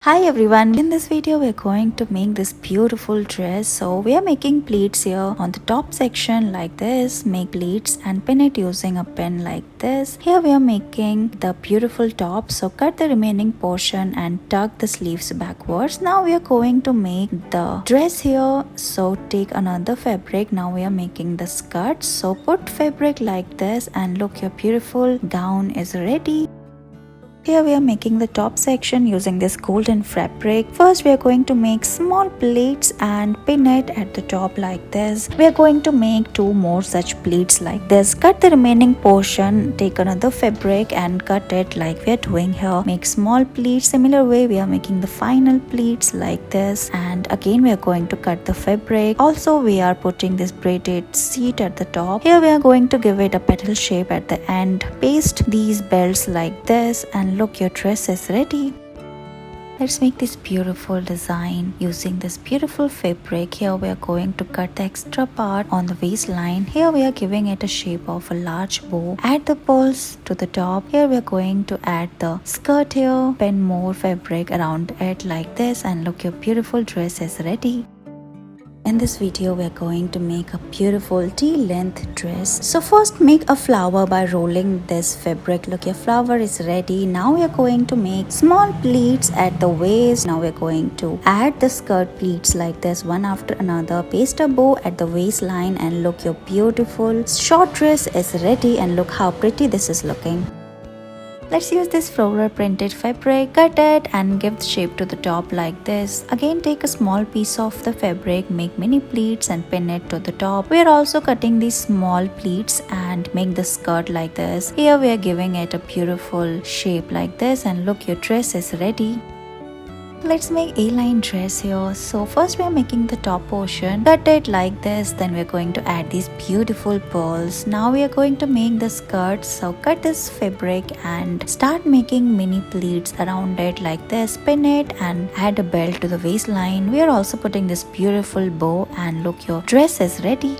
Hi everyone, in this video we're going to make this beautiful dress. So we are making pleats here on the top section like this. Make pleats and pin it using a pin like this. Here we are making the beautiful top. So cut the remaining portion and tuck the sleeves backwards. Now we are going to make the dress here. So take another fabric. Now we are making the skirt. So put fabric like this and look, your beautiful gown is ready. Here we are making the top section using this golden fabric. First we are going to make small pleats and pin it at the top like this. We are going to make two more such pleats like this. Cut the remaining portion, take another fabric and cut it like we are doing here. Make small pleats. Similar way we are making the final pleats like this, and again we are going to cut the fabric. Also we are putting this braided seat at the top. Here we are going to give it a petal shape at the end. Paste these belts like this and look, your dress is ready. Let's make this beautiful design using this beautiful fabric. Here we are going to cut the extra part on the waistline. Here we are giving it a shape of a large bow. Add the pearls to the top. Here we are going to add the skirt here. Pin more fabric around it like this and look, your beautiful dress is ready. In this video we are going to make a beautiful T-length dress. So first make a flower by rolling this fabric. Look, your flower is ready. Now we are going to make small pleats at the waist. Now we are going to add the skirt pleats like this one after another. Paste a bow at the waistline and look, your beautiful short dress is ready, and look how pretty this is looking. Let's use this floral printed fabric, cut it and give the shape to the top like this. Again take a small piece of the fabric, make mini pleats and pin it to the top. We are also cutting these small pleats and make the skirt like this. Here we are giving it a beautiful shape like this, and look, your dress is ready. Let's make A-line dress here. So first we are making the top portion, cut it like this, then we are going to add these beautiful pearls. Now we are going to make the skirt. So cut this fabric and start making mini pleats around it like this. Pin it and add a belt to the waistline. We are also putting this beautiful bow, and look, your dress is ready.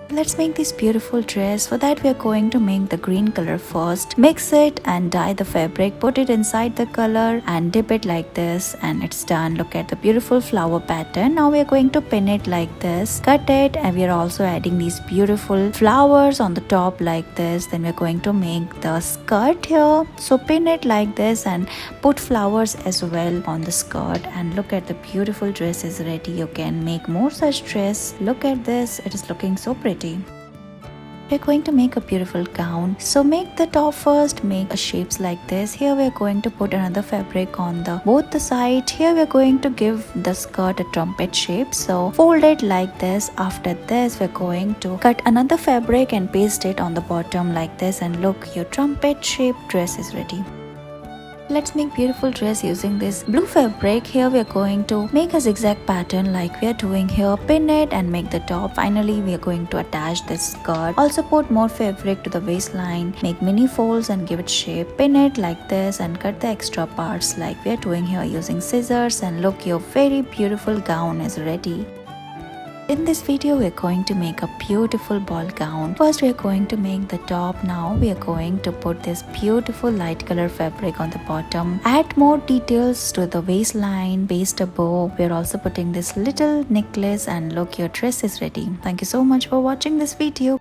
Let's make this beautiful dress. For that we are going to make the green color first. Mix it and dye the fabric. Put it inside the color and dip it like this, and it's done. Look at the beautiful flower pattern. Now we are going to pin it like this. Cut it, and we are also adding these beautiful flowers on the top like this. Then we are going to make the skirt here. So pin it like this and put flowers as well on the skirt, and look at the beautiful dress is ready. You can make more such dress. Look at this, it is looking so pretty. We're going to make a beautiful gown. So make the top first, make a shapes like this. Here we are going to put another fabric on both the side. Here we are going to give the skirt a trumpet shape. So fold it like this. After this we're going to cut another fabric and paste it on the bottom like this, and look, your trumpet shaped dress is ready. Let's make beautiful dress using this blue fabric. Here we are going to make a zigzag pattern like we are doing here. Pin it and make the top. Finally we are going to attach this skirt. Also put more fabric to the waistline. Make mini folds and give it shape. Pin it like this and cut the extra parts like we are doing here using scissors, and look, your very beautiful gown is ready. In this video we are going to make a beautiful ball gown. First we are going to make the top. Now we are going to put this beautiful light color fabric on the bottom. Add more details to the waistline. Paste a bow. We are also putting this little necklace, and look, your dress is ready. Thank you so much for watching this video.